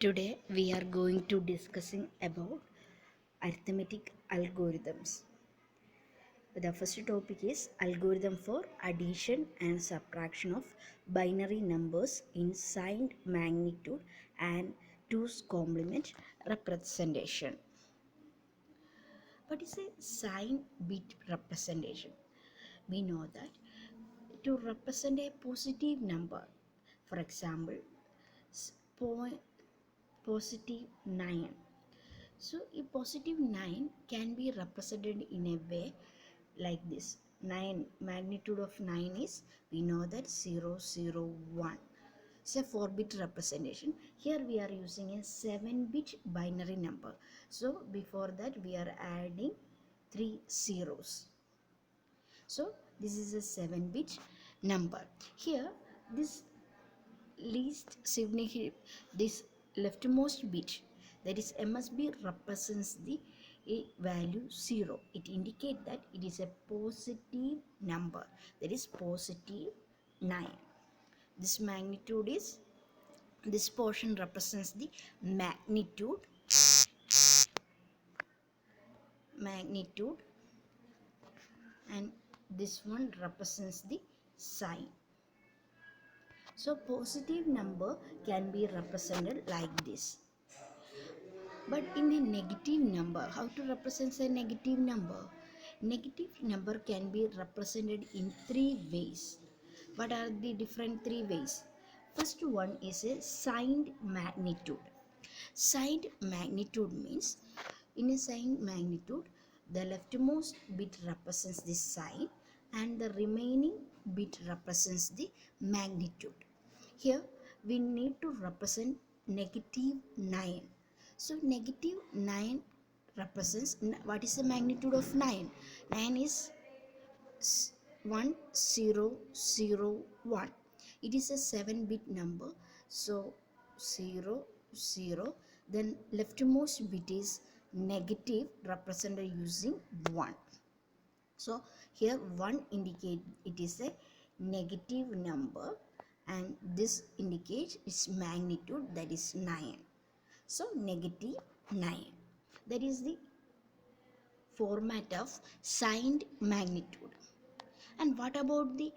Today we are going to discussing about arithmetic algorithms. The first topic is algorithm for addition and subtraction of binary numbers in signed magnitude and 2's complement representation. What is a signed bit representation? We know that to represent a positive number, for example, positive 9. So a positive 9 can be represented in a way like this. 9 magnitude of 9 is, we know that 001. It's a 4-bit representation. Here we are using a 7-bit binary number. So before that we are adding 3 zeros. So this is a 7-bit number. Here this least significant, this leftmost bit, that is MSB, represents the a value 0. It indicates that it is a positive number, that is positive 9. This magnitude is, this portion represents the magnitude, and this one represents the sign. So positive number can be represented like this. But in a negative number, how to represent a negative number? Negative number can be represented in 3 ways. What are the different 3 ways? First one is a signed magnitude. Signed magnitude means, in a signed magnitude, the leftmost bit represents the sign and the remaining bit represents the magnitude. Here we need to represent negative 9. So negative 9 represents, what is the magnitude of 9? 9 is 1001. It is a 7-bit number. So 00, then leftmost bit is negative, represented using 1. So here 1 indicate it is a negative number, and this indicates its magnitude, that is 9. So negative 9, that is the format of signed magnitude. And what about the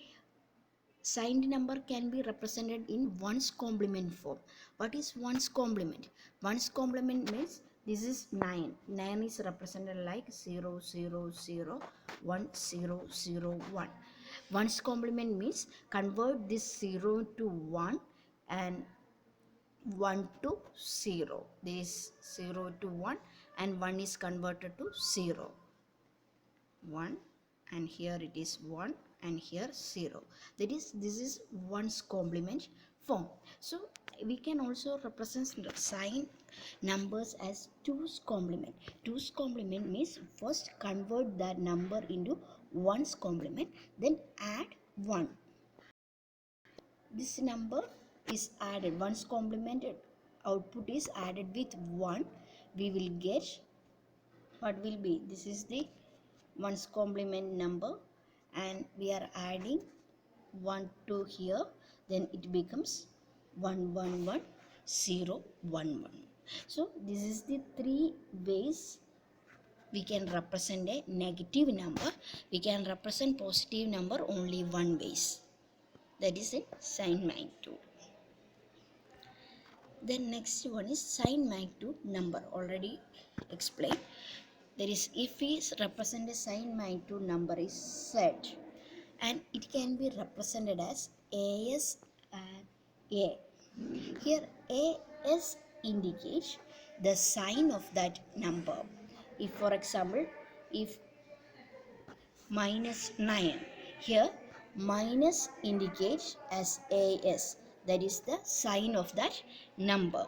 signed number can be represented in 1's complement form? What is 1's complement? 1's complement means, this is 9. 9 is represented like 0001001. 1's complement means convert this 0 to 1 and 1 to 0. This 0 to 1 and 1 is converted to 0. 1, and here it is 1, and here 0. That is, this is 1's complement form. So we can also represent sign numbers as 2's complement. 2's complement means first convert that number into 1's complement, then add 1. This number is added, 1's complement output is added with 1. We will get, what will be, this is the 1's complement number, and we are adding 1 to here, then it becomes 111011. So this is the 3 ways we can represent a negative number. We can represent positive number only 1 ways, that is a sign magnitude. Then next one is sign magnitude number, already explained. There is, if we represent a sign magnitude number is set, and it can be represented as AS and A. Here AS indicates the sign of that number. If for example, if -9, here minus indicates as AS, that is the sign of that number,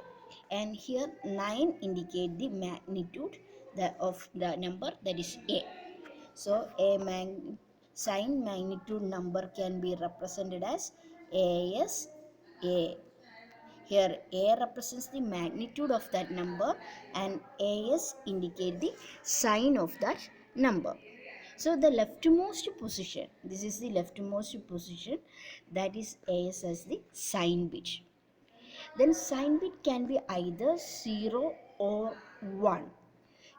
and here 9 indicate the magnitude of the number, that is A. So a sign magnitude number can be represented as AS A. Here A represents the magnitude of that number and AS indicate the sign of that number. So the leftmost position, this is the leftmost position, that is AS as the sign bit. then sign bit can be either 0 or 1.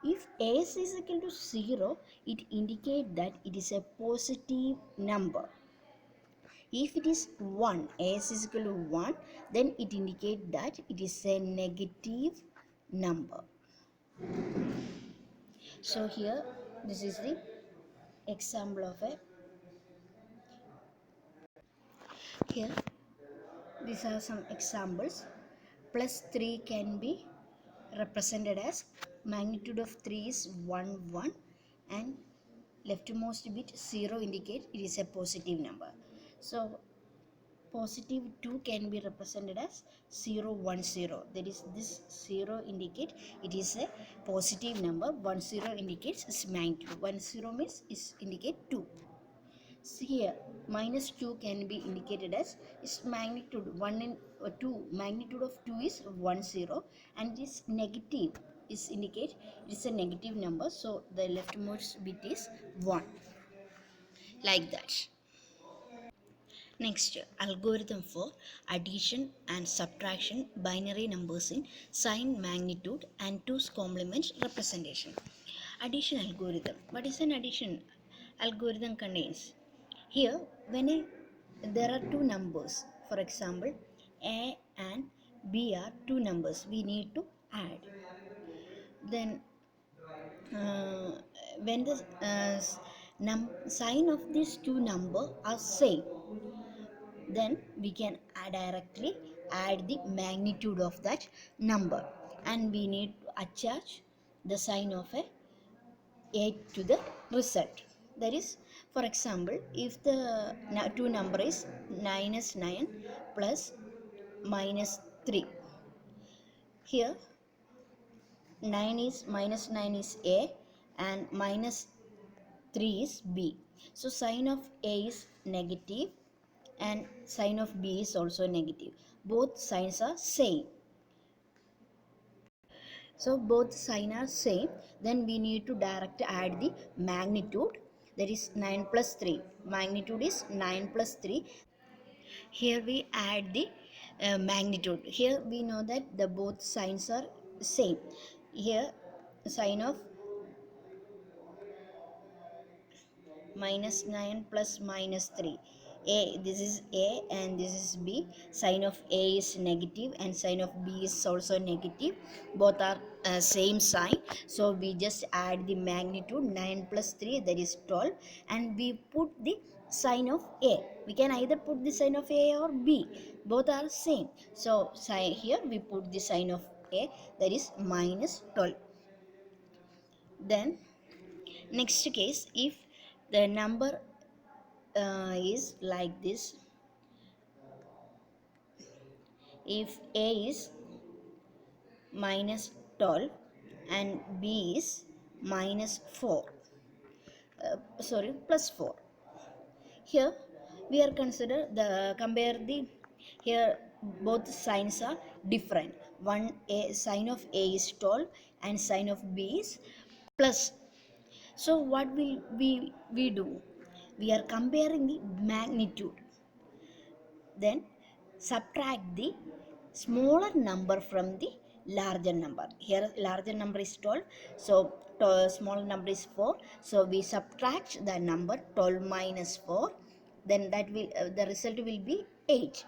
If s is equal to 0, it indicates that it is a positive number. If it is 1, s is equal to 1, then it indicates that it is a negative number. So here, this is the example of a, here these are some examples. Plus 3 can be represented as magnitude of 3 is 1 1, and leftmost bit 0 indicates it is a positive number. So positive 2 can be represented as 0 1 0, that is this 0 indicate it is a positive number, 1 0 indicates its magnitude, 1 0 means is indicate 2. So here minus 2 can be indicated as its magnitude 1 and 2, magnitude of 2 is 1 0, and this negative is indicate it is a negative number, so the leftmost bit is 1, like that. Next, algorithm for addition and subtraction binary numbers in sign, magnitude and 2's complement representation. Addition algorithm. What is an addition algorithm contains? Here, when there are two numbers, for example, A and B are two numbers, we need to add. Then, when the sign of these two numbers are same, then we can directly add the magnitude of that number, and we need to attach the sign of a to the result. That is, for example, if the two number is minus 9 plus minus 3, here 9 is minus 9 is a and minus 3 is b, so sign of a is negative and sign of b is also negative, both signs are same. So both sign are same, then we need to direct add the magnitude, that is 9 plus 3, magnitude is 9 plus 3. Here we add the magnitude. Here we know that the both signs are same. Here sign of minus 9 plus minus 3, a, this is a and this is b, sign of a is negative and sign of b is also negative, both are same sign, so we just add the magnitude 9 plus 3, that is 12, and we put the sign of a. We can either put the sign of a or b, both are same, so here we put the sign of a, that is minus 12. Then next case, if the number is like this, if a is minus 12 and b is minus 4, plus 4, here we are consider the compare the, here both signs are different, one a sign of a is 12 and sign of b is plus. So what will we do, we are comparing the magnitude, then subtract the smaller number from the larger number. Here larger number is 12, so small number is 4, so we subtract the number 12 minus 4, then that will the result will be 8.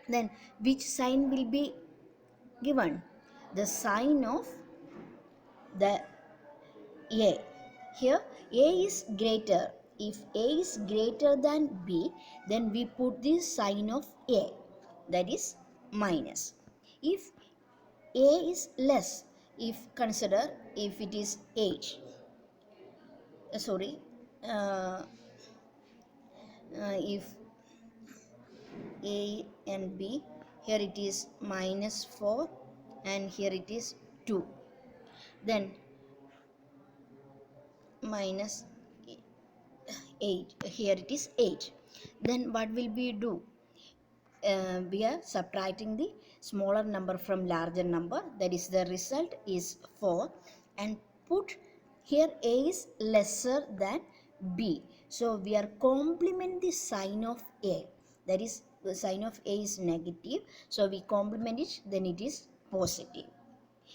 Then which sign will be given, the sign of the a. Here a is greater, if a is greater than b, then we put the sign of a, that is minus. If a is less, if consider if it is 8, sorry uh, if a and b, here it is minus 4 and here it is 2, then minus 8, here it is 8, then what will we do, we are subtracting the smaller number from larger number, that is the result is 4, and put here a is lesser than b, so we are complement the sign of a, that is the sign of A is negative, so we complement it, then it is positive.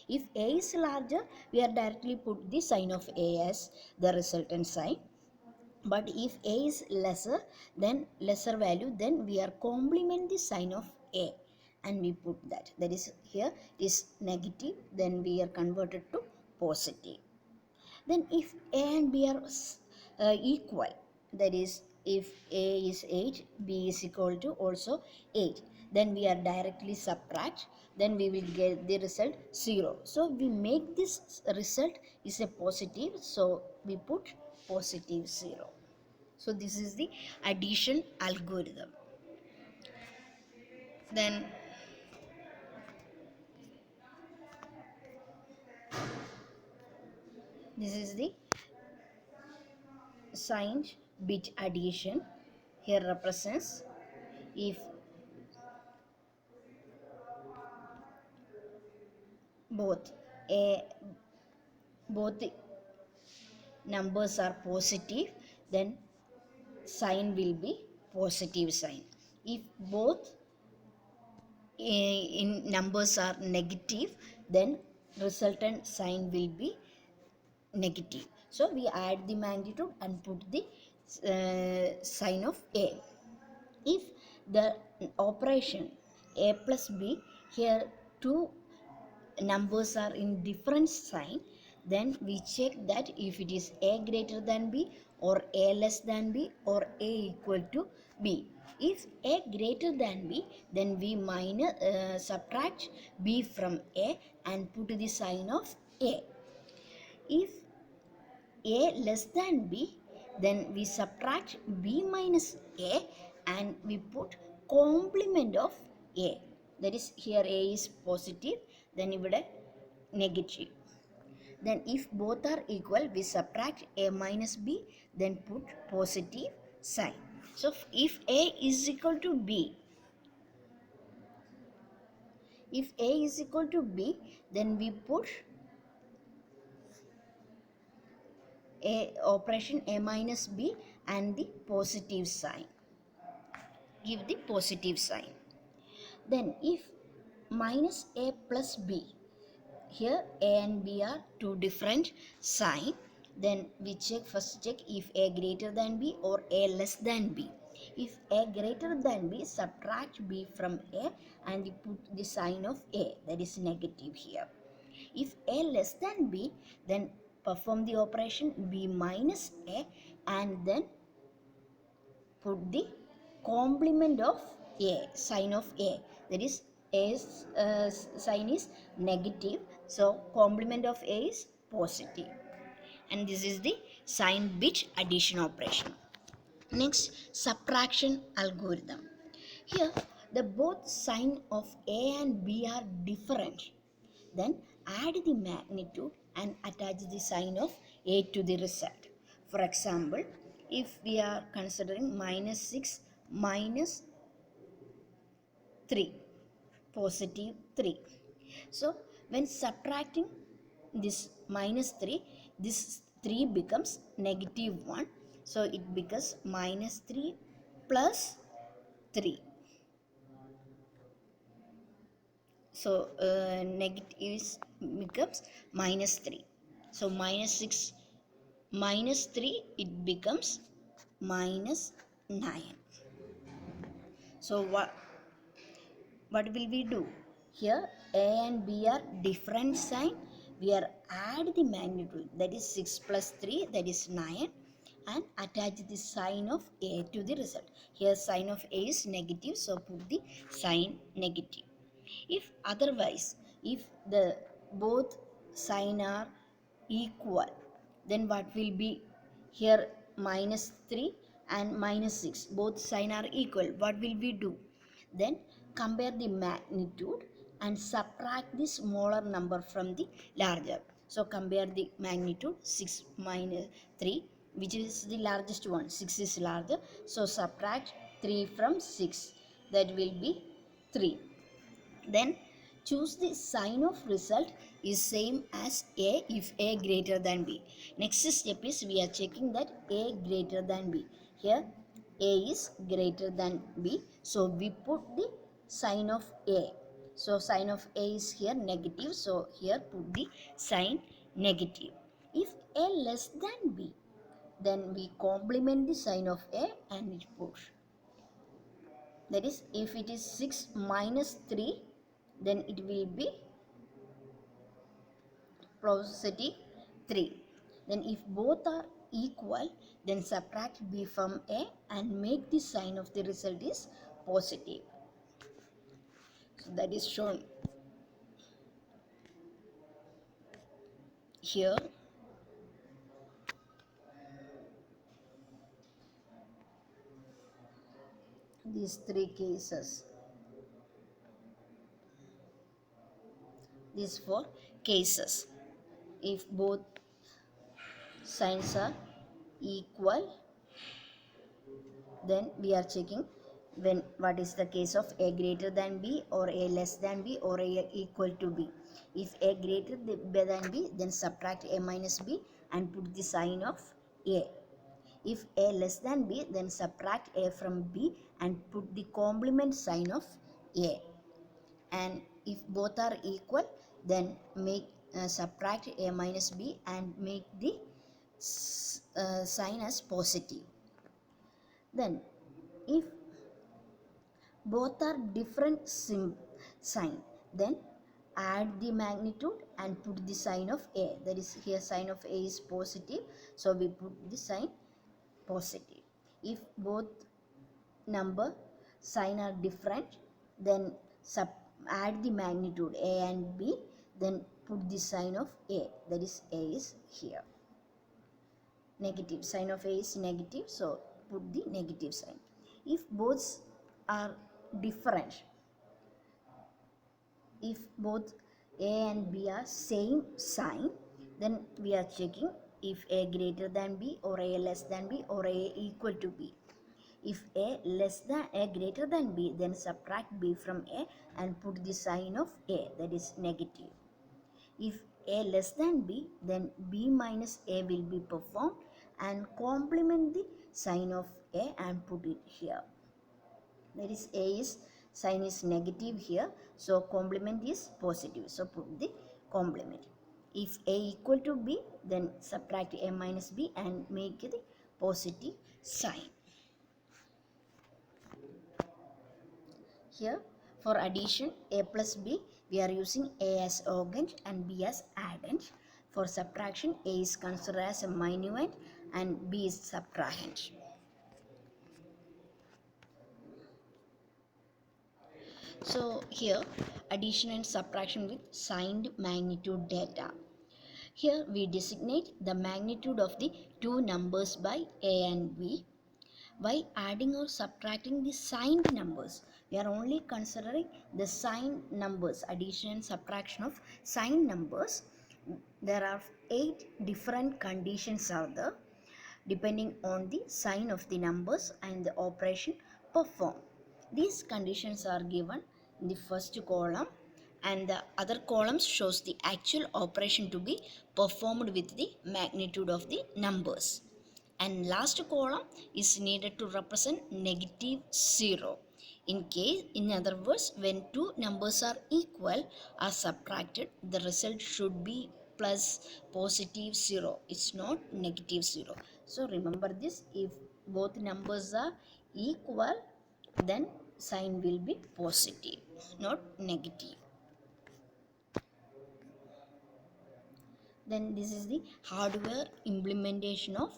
If A is larger, we are directly put the sign of A as the resultant sign. But if A is lesser, then lesser value, then we are complement the sign of A and we put that. That is here is negative, then we are converted to positive. Then if A and B are equal, that is if A is 8, B is equal to also 8, then we are directly subtract, then we will get the result 0. So we make this result is a positive, so we put positive 0. So this is the addition algorithm. Then this is the signed bit addition. Here represents if both a both the numbers are positive, then sign will be positive sign. If both in numbers are negative, then resultant sign will be negative. So we add the magnitude and put the sign of A. If the operation A plus B, here two numbers are in different sign, then we check that if it is A greater than B or A less than B or A equal to B. If A greater than B, then we subtract B from A and put the sign of A. If A less than B, then we subtract B minus A and we put complement of A. That is, here A is positive, then ഇവിടെ negative. Then if both are equal, we subtract A minus B, then put positive sign. So if A is equal to B, if A is equal to B, then we put A operation A minus B and the positive sign. Give the positive sign. Then if minus A plus B, here A and B are two different sign, then we first check if A greater than B or A less than B. If A greater than B, subtract B from A and we put the sign of A, that is negative here. If A less than B, then perform the operation B minus A and then put the complement of A, sign of A, that is A's sign is negative, so complement of A is positive. And this is the sign bit addition operation. Next, subtraction algorithm. Here the both sign of A and B are different, then add the magnitude and attach the sign of A to the result. For example, if we are considering minus 6 minus 3, positive 3. So when subtracting this minus 3, this 3 becomes negative 1. So it becomes minus 3 plus 3. So negative becomes minus 3. So minus 6 minus 3, it becomes minus 9. So what will we do? Here A and B are different sign. We are add the magnitude, that is 6 plus 3, that is 9, and attach the sign of A to the result. Here sign of A is negative, so put the sign negative. If otherwise, if the both sign are equal, then what will be? Here minus 3 and minus 6, both sign are equal. What will we do? Then compare the magnitude and subtract the smaller number from the larger. So compare the magnitude 6 minus 3, which is the largest one. 6 is larger, so subtract 3 from 6, that will be 3. Then choose the sign of result is same as A if A greater than B. Next step is we are checking that A greater than B. Here A is greater than B, so we put the sign of A. So sign of A is here negative, so here put the sign negative. If A less than B, then we complement the sign of A and we put. That is, if it is 6 minus 3, then it will be positive 3. Then if both are equal, then subtract B from A and make the sign of the result is positive. So that is shown here. These three cases. These four cases. If both signs are equal, then we are checking when what is the case of A greater than B or A less than B or A equal to B. If A greater than B, then subtract A minus B and put the sign of A. If A less than B, then subtract A from B and put the complement sign of A. And if both are equal, then make subtract A minus B and make the sign as positive. Then if both are different sign, then add the magnitude and put the sign of A. That is, here sign of A is positive, so we put the sign positive. If both number sign are different, then add the magnitude A and B, then put the sign of A. That is, A is here negative, sign of A is negative, so put the negative sign. If both are different, if both A and B are same sign, then we are checking if A greater than B or A less than B or A equal to B. If A less than A greater than B, then subtract B from A and put the sign of A, that is negative. If A less than B, then B minus A will be performed and complement the sign of A and put it here. That is, A is sign is negative here, so complement is positive, so put the complement. If A equal to B, then subtract A minus B and make the positive sign. Here for addition A plus B, we are using A as augment and B as addend. For subtraction, A is considered as a minuend and B is subtrahend. So here addition and subtraction with signed magnitude data. Here we designate the magnitude of the two numbers by A and B. While adding or subtracting the signed numbers, we are only considering the signed numbers, addition and subtraction of signed numbers. There are 8 different conditions are there depending on the sign of the numbers and the operation performed. These conditions are given in the first column, and the other columns shows the actual operation to be performed with the magnitude of the numbers. And last column is needed to represent negative 0. In other words, when two numbers are equal or subtracted, the result should be plus positive 0. It's not negative 0. So remember this, if both numbers are equal, then sign will be positive, not negative. Then this is the hardware implementation of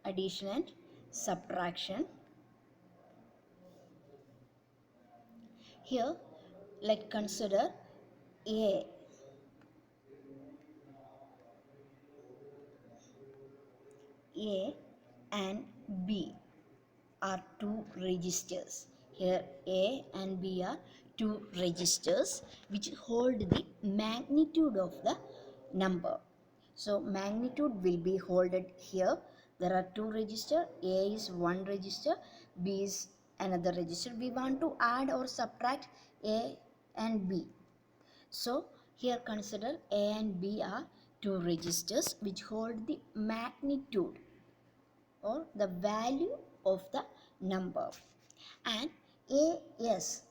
addition and subtraction. Here let's consider A and B are two registers. Here A and B are two registers which hold the magnitude of the number. So magnitude will be holded here. There are two registers. A is one register, B is another register. We want to add or subtract A and B. So here consider A and B are two registers which hold the magnitude or the value of the number, and AS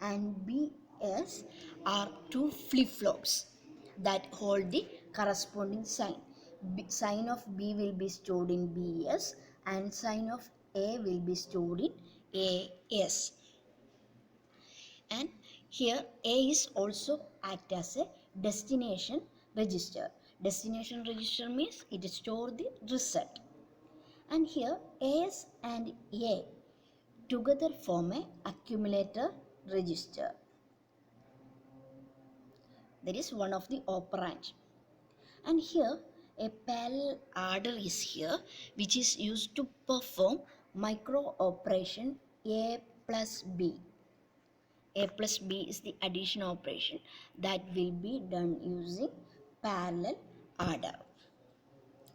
and BS are two flip-flops that hold the corresponding sign. Sign of B will be stored in BS and sign of A will be stored in AS. And here A is also act as a destination register. Destination register means it stores the result. And here AS and A together form a accumulator register. That is one of the operand. And here a parallel adder is here, which is used to perform micro operation A plus B. A plus B is the addition operation that will be done using parallel adder.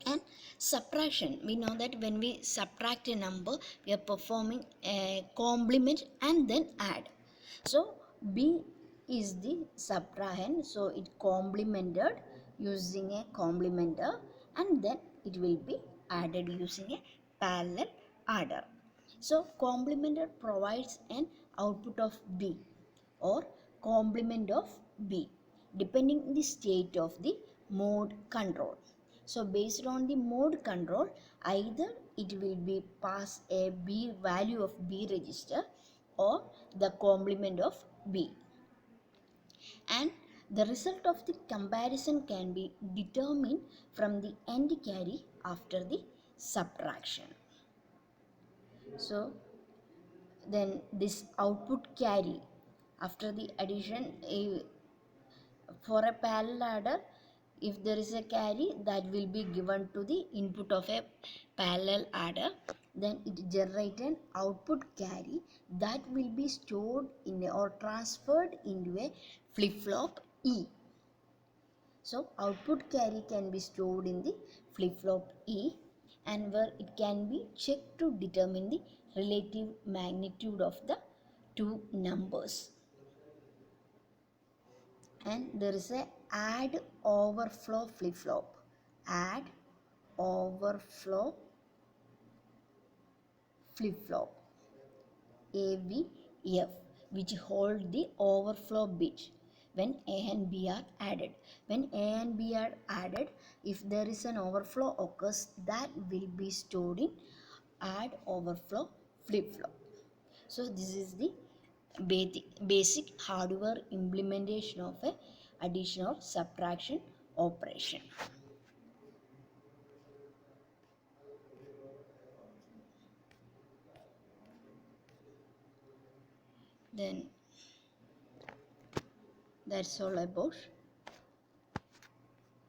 And subtraction, we know that when we subtract a number, we are performing a complement and then add. So B is the subtrahend, so it complemented using a complementer, and then it will be added using a parallel adder. So complementer provides an output of B or complement of B depending the state of the mode control. So based on the mode control, either it will be pass a B value of B register or the complement of B. And the result of the comparison can be determined from the end carry after the subtraction. So then this output carry after the addition, for a parallel adder, if there is a carry that will be given to the input of a parallel adder, then it generates an output carry that will be stored in or transferred into a flip-flop E. So output carry can be stored in the flip-flop E, and where it can be checked to determine the relative magnitude of the two numbers. And there is a add overflow flip-flop. Add overflow flip-flop AVF, which hold the overflow bit when A and B are added. When A and B are added, if there is an overflow occurs, that will be stored in add overflow flip-flop. So this is the basic hardware implementation of a addition or subtraction operation. Then that's all about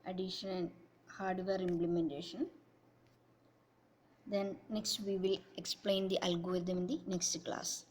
addition and hardware implementation. Then next we will explain the algorithm in the next class.